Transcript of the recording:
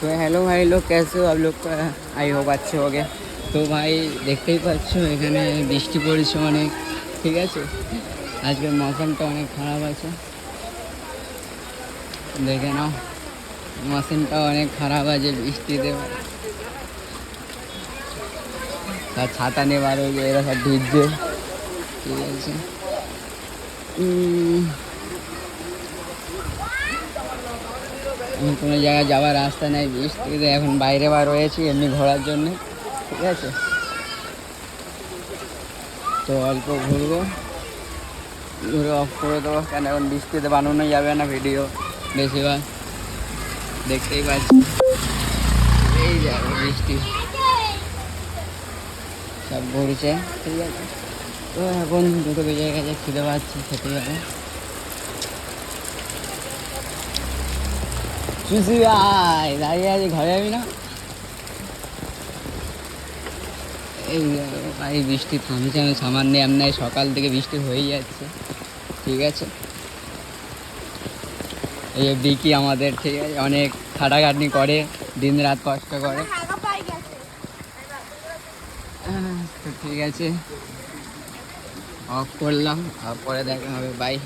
तो हेलो भाई लोग, कैसे हो आप लोग? आई होप अच्छे हो गए। তো ভাই দেখতেই পাচ্ছ এখানে বৃষ্টি পড়েছে অনেক, ঠিক আছে। আজকের মৌসুমটা অনেক খারাপ আছে, দেখে নাও। মৌসুমটা অনেক খারাপ আছে, বৃষ্টিতে সব ছাতা নিয়ে বার হয়ে যায়, এরা সব ভিজছে, ঠিক আছে। কোনো জায়গায় যাওয়ার রাস্তা নেই বৃষ্টিতে, এখন বাইরে বার হয়েছি এমনি ঘোরার জন্যে, ঠিক আছে। তো অল্প ঘুরবো, ঘুরে অফ করে দেবো, কেন এখন বৃষ্টিতে বানানো যাবে না ভিডিও বেশিরভাগ, দেখতেই পাচ্ছি এই যাবে বৃষ্টি, সব ঘুরছে, ঠিক আছে। তো এখন 2টো বেজে গেছে, খিদে পাচ্ছি, খেতে যাবো। চুষি ভাই দাঁড়িয়ে আছে, ঘরে যাবি না? এই ভাই বৃষ্টি থামছে না, সামান্য এমনি সকাল থেকে বৃষ্টি হয়েই যাচ্ছে, ঠিক আছে। এই যে বিকি আমাদের, ঠিক আছে, অনেক খাটাখাটনি করে, দিন রাত কষ্ট করে। তো ঠিক আছে, অফ করলাম, পরে দেখা হবে, বাই।